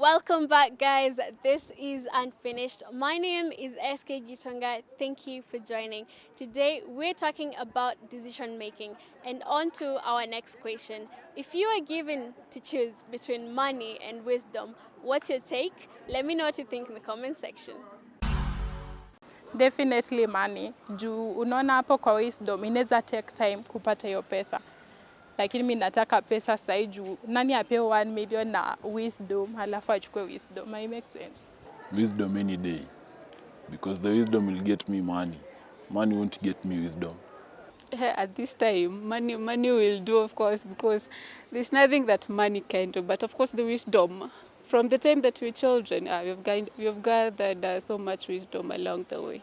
Welcome back, guys. This is Unfinished. My name is SK Gitonga. Thank you for joining. Today, we're talking about decision making. And on to our next question. If you are given to choose between money and wisdom, what's your take? Let me know what you think in the comment section. Definitely money. Juu unaona hapo kwa wisdom inaweza take time kupata hiyo pesa. Lakini mimi nataka pesa sasa juu nani apewe 1 million na wisdom halafu achukue wisdom. I make sense. Wisdom any day. Because the wisdom will get me money. Money won't get me wisdom. At this time, money will do, of course, because there's nothing that money can do. But of course, the wisdom. From the time that we're children, we've gathered so much wisdom along the way.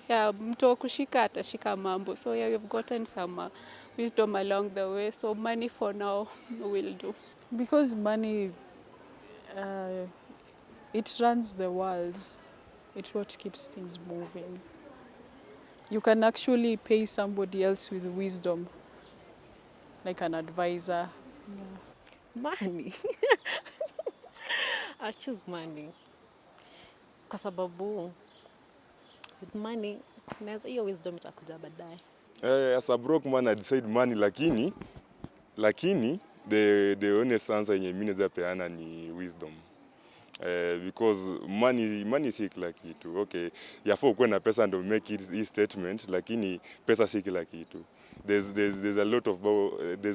Yeah, mtu wa kushika atashika mambo. So yeah, we've gotten some wisdom along the way. So money for now will do. Because money, it runs the world. It's what keeps things moving. You can actually pay somebody else with wisdom, like an advisor. Money. I choose money. Kwa sababu with money, naweza hiyo wisdom itakuja baadaye. As a broke man, I decide money, lakini the honest answer yenye mimi naweza peana ni wisdom. Because money si kila kitu. Okay, yafaa ukuwe na pesa ndio make hii statement, lakini pesa si kila kitu. There's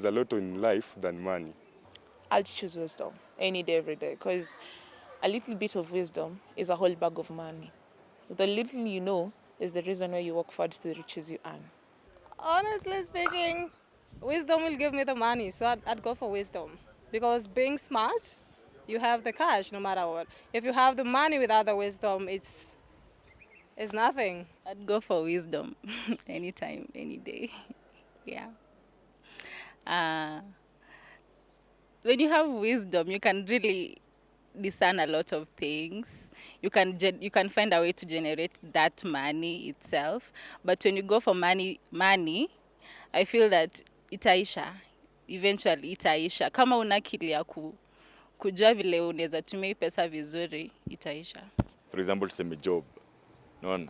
a lot in life than money. I'll choose wisdom any day, every day, because a little bit of wisdom is a whole bag of money. The little you know is the reason why you work forward to the riches you earn. Honestly speaking, wisdom will give me the money, so I'd go for wisdom. Because being smart, you have the cash no matter what. If you have the money without the wisdom, it's nothing. I'd go for wisdom anytime, any day. Yeah. When you have wisdom, you can really discern a lot of things. You can find a way to generate that money itself. But when you go for money, I feel that itaisha. Eventually itaisha. Kama una akili ya kujua vile unaweza tumia hii pesa vizuri, itaisha. For example, tuseme job. Unaona?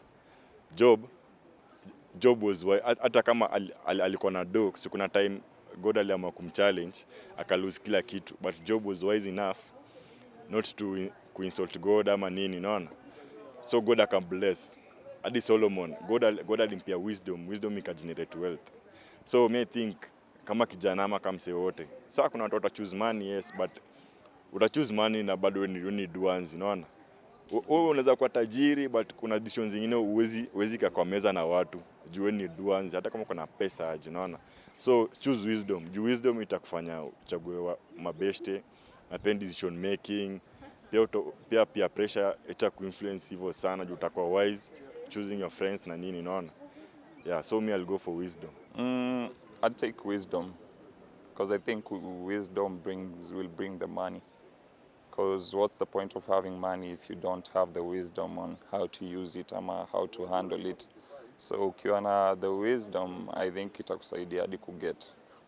Job was why hata kama alikuwa na do, so kuna time God aliamua kumchallenge, akalose kila kitu. But Job was wise enough not to insult God ama nini, unaona? So God akambless. Hadi Solomon, God alimpia wisdom ikagenerate wealth. So me think kama kijana ama kama msee wote. Sasa kuna watu wata choose money, yes, but uta choose money na bado wewe ni duanzi, unaona? Wewe unaweza kuwa tajiri but kuna decisions zingine uwezi kwa meza na watu. Juu ni duanzi hata kama kuna pesa aje, unaona? So choose wisdom. Juu wisdom itakufanya uchague mabeste, na decision making. Pia pressure itakuinfluence hivyo sana juu utakuwa wise choosing your friends na nini, unaona? Yeah, so me I'll go for wisdom. I'd take wisdom because I think wisdom will bring the money. Because what's the point of having money if you don't have the wisdom on how to use it or how to handle it? So ukiwa na the wisdom, I think itakusaidia hadi kuget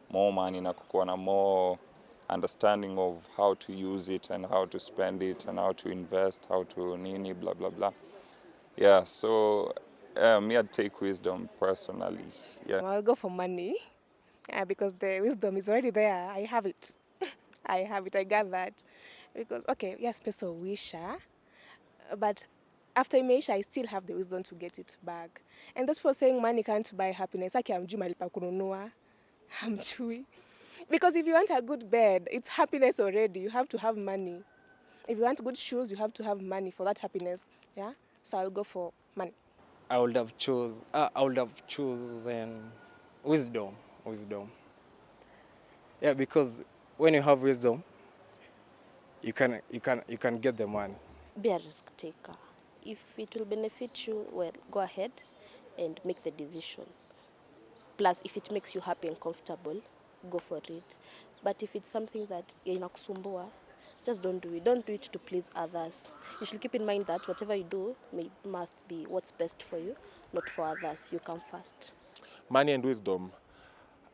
more money na kukuwa na more understanding of how to use it and how to spend it and how to invest, how to nini, blah, blah, blah. Yeah, so me I'd take wisdom personally. Yeah. I'll go for money because the wisdom is already there. I have it. I got that. Because, okay, yes, pesa wisha, but after imeisha, I still have the wisdom to get it back. And those people saying money can't buy happiness, aki amjui mahali pa kununua, hamjui. Because if you want a good bed, it's happiness already. You have to have money. If you want good shoes, you have to have money for that happiness. Yeah? So I'll go for money. I would have chosen wisdom. Yeah, because when you have wisdom, you can get the money. Be a risk taker. If it will benefit you, well, go ahead and make the decision. Plus, if it makes you happy and comfortable, go for it. But if it's something that inakusumbua, just don't do it. Don't do it to please others. You should keep in mind that whatever you do must be what's best for you, not for others. You come first. Money and wisdom.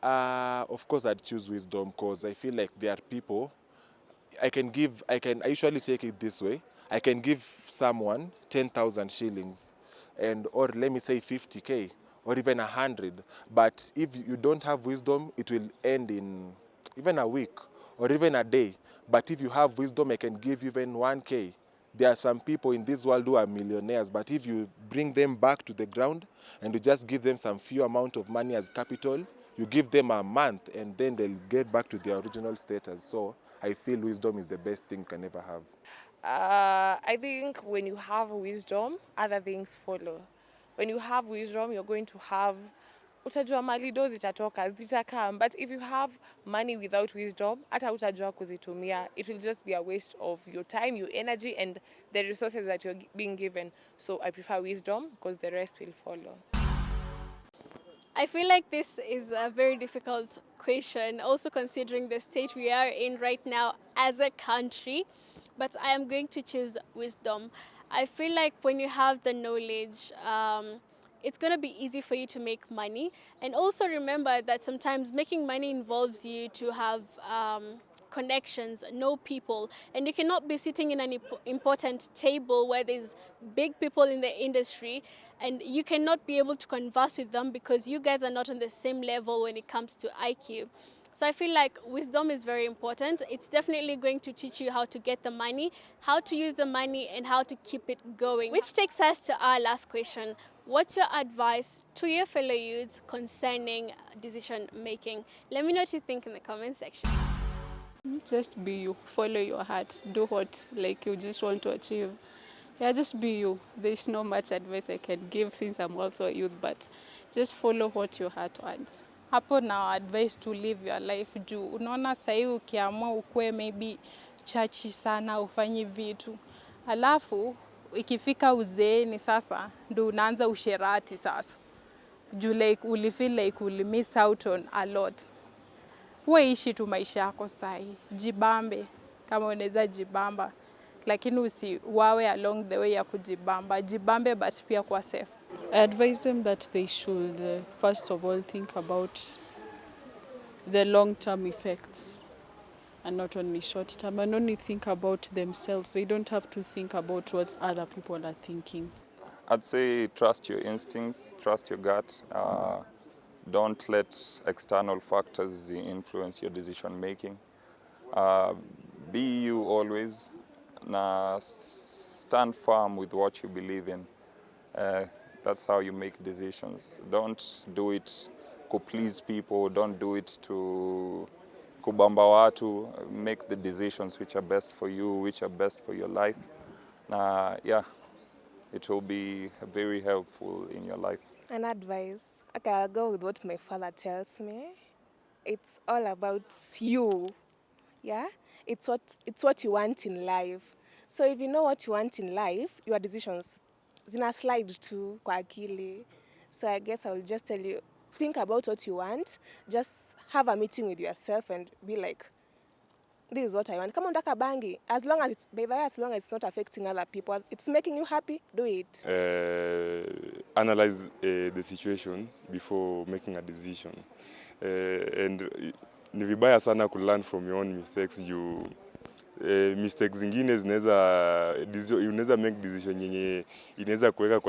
Of course, I'd choose wisdom because I feel like there are people I usually take it this way. I can give someone 10,000 shillings, or let me say 50K, or even 100. But if you don't have wisdom, it will end in even a week or even a day. But if you have wisdom, I can give you even 1K. There are some people in this world who are millionaires, but if you bring them back to the ground and you just give them some few amount of money as capital, you give them a month and then they'll get back to their original status. So I feel wisdom is the best thing you can ever have. I think when you have wisdom, other things follow. When you have wisdom, you're going to have utajua mali do zitatoka, zitakam. But if you have money without wisdom, hata utajua kuzitumia, it will just be a waste of your time, your energy, and the resources that you're being given. So I prefer wisdom because the rest will follow. I feel like this is a very difficult question, also considering the state we are in right now as a country. But I am going to choose wisdom. I feel like when you have the knowledge, it's going to be easy for you to make money. And also remember that sometimes making money involves you to have connections, know people, and you cannot be sitting in an important table where there's big people in the industry and you cannot be able to converse with them because you guys are not on the same level when it comes to IQ. So I feel like wisdom is very important. It's definitely going to teach you how to get the money, how to use the money, and how to keep it going. Which takes us to our last question. What's your advice to your fellow youths concerning decision making? Let me know what you think in the comment section. Just be you. Follow your heart. Do what like you just want to achieve. Yeah, just be you. There's no much advice I can give since I'm also a youth, but just follow what your heart wants. Hapo na advice to live your life juu. Unaona sahii ukiamua ukue maybe chachi sana ufanye vitu. Alafu ikifika uzeeni sasa ndo unaanza usherati sasa. Juu like ulifeel like miss out on a lot. Wewe ishi tu maisha yako sahi. Jibambe kama unaweza jibamba. Lakini usiwawe along the way ya kujibamba. Jibambe but pia kwa safe. I advise them that they should first of all think about the long-term effects and not only short-term, and only think about themselves. They don't have to think about what other people are thinking. I'd say trust your instincts, trust your gut. Don't let external factors influence your decision making. Be you always. Stand firm with what you believe in. That's how you make decisions. Don't do it to please people. Don't do it to kubamba watu. Make the decisions which are best for you, which are best for your life. Yeah, it will be very helpful in your life. An advice. Okay, I'll go with what my father tells me. It's all about you. Yeah? It's what you want in life. So if you know what you want in life, your decisions zina slide to kwa akili. So I guess I will just tell you, think about what you want. Just have a meeting with yourself and be like, this is what I want. Kama unataka bangi, as long as it's not affecting other people, it's making you happy, do it. Analyze the situation before making a decision. And ni vibaya sana ku learn from your own mistakes juu mistakes zingine unaweza make decision yenye inaweza kuweka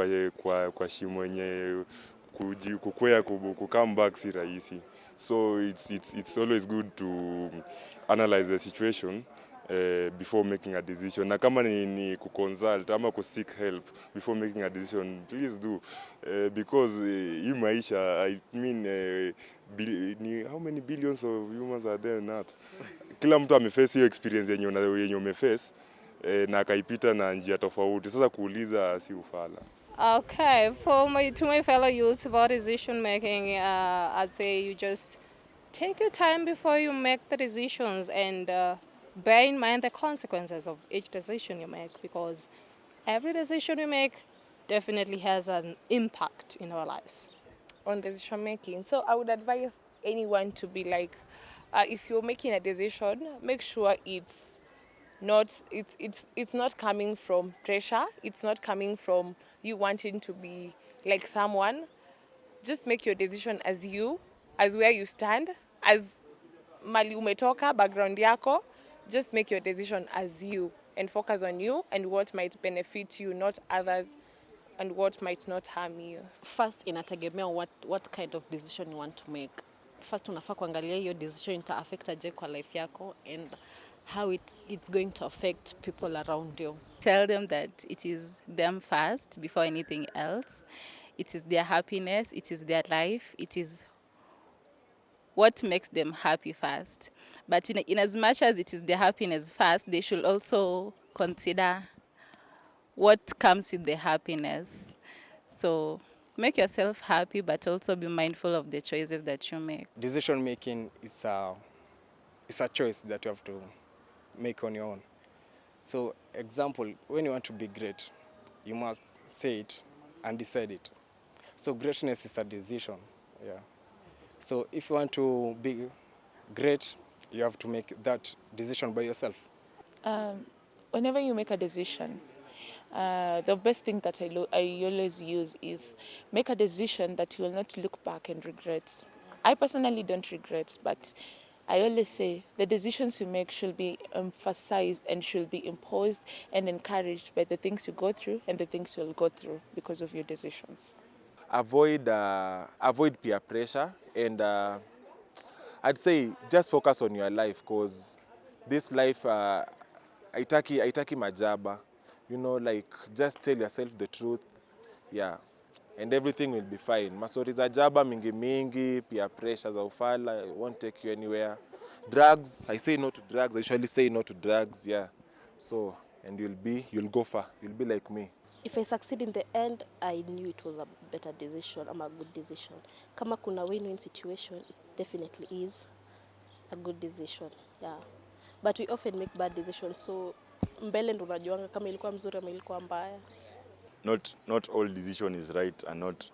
kwa shimo yenye kukwea come back si rahisi. So it's always good to analyze the situation before making a decision. Na kama ni kuconsult ama seek help before making a decision, please do. Because hii maisha, I mean, how many billions of humans are there not? Kila mtu ameface hiyo experience yenye umeface na akaipita na njia tofauti. Sasa kuuliza si ufala. Okay, to my fellow youths about decision making, I'd say you just take your time before you make the decisions and bear in mind the consequences of each decision you make, because every decision you make definitely has an impact in our lives. On decision making. So I would advise anyone to be like, if you're making a decision, make sure it's not coming from pressure. It's not coming from you wanting to be like someone. Just make your decision as you, as where you stand, as mali umetoka, background yako. just make your decision as you and focus on you and what might benefit you, not others, and what might not harm you. First inategemea what kind of decision you want to make. First unafaa kuangalia hiyo decision ita affect aje kwa life yako and how it's going to affect people around you. Tell them that it is them first before anything else. It is their happiness, it is their life, it is what makes them happy first. But in as much as it is their happiness first, they should also consider what comes with the happiness. So make yourself happy, but also be mindful of the choices that you make. Decision making is a choice that you have to make on your own. So, example, when you want to be great, you must say it and decide it. So greatness is a decision, yeah. So if you want to be great, you have to make that decision by yourself. Whenever you make a decision, the best thing that I always use is make a decision that you will not look back and regret. I personally don't regret, but I always say the decisions you make should be emphasized and should be imposed and encouraged by the things you go through and the things you'll go through because of your decisions. Avoid peer pressure, and I'd say just focus on your life, because this life haitaki majaba. You know, like, just tell yourself the truth, yeah, and everything will be fine. Masori za jaba mingi, peer pressure za ufala, it won't take you anywhere. Drugs, I say no to drugs. I usually say no to drugs, yeah. So, and you'll go far. You'll be like me. If I succeed in the end, I knew it was a better decision, a good decision. Kama kuna win-win situation, it definitely is a good decision, yeah. But we often make bad decisions, so mbele ndo unajuanga kama ilikuwa mzuri ama ilikuwa mbaya. Not all decision is right, and not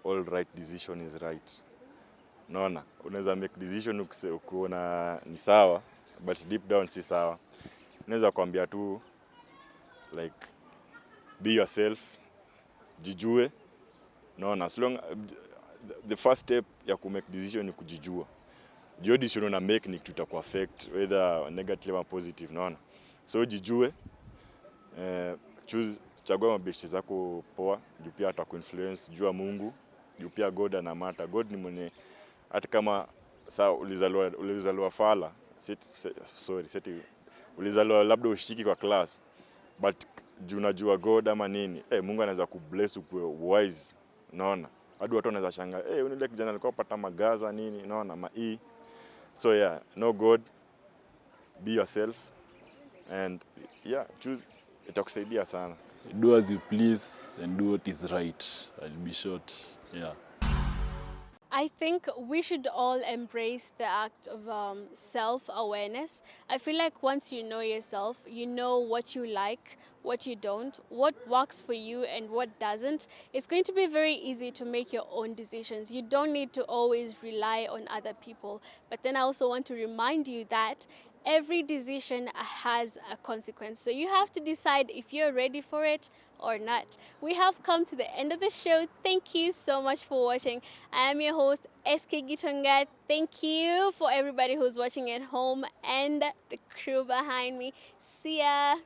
all right decision is right. Naona, unaweza make decision ukiona ni sawa, but deep down si sawa. Unaweza kuambia tu, like, be yourself, jijue. Naona, as long the first step ya ku make decision ni kujijua. Your decision una make ni kitu itaku affect, whether negative or positive, naona. So jijue, chagua mabishi zako poa, juu pia atakuinfluence, jua Mungu, juu pia God ana matter. God ni mwenye, hata kama saa ulizaliwa fala, ulizaliwa labda ushiki kwa class, but juu unajua God ama nini, Mungu anaweza kubless ukue wise, naona. Hadi watu wanaweza shangaa, yule kijana alikuwa pata magaza nini, naona, So yeah, know God, be yourself, and yeah, choose, itakusaidia sana. Do as you please and do what is right. I'll be short, yeah. I think we should all embrace the act of self-awareness. I feel like once you know yourself, you know what you like, what you don't, what works for you and what doesn't. It's going to be very easy to make your own decisions. You don't need to always rely on other people. But then I also want to remind you that every decision has a consequence. So you have to decide if you're ready for it or not. We have come to the end of the show. Thank you so much for watching. I am your host, SK Gitonga. Thank you for everybody who's watching at home and the crew behind me. See ya.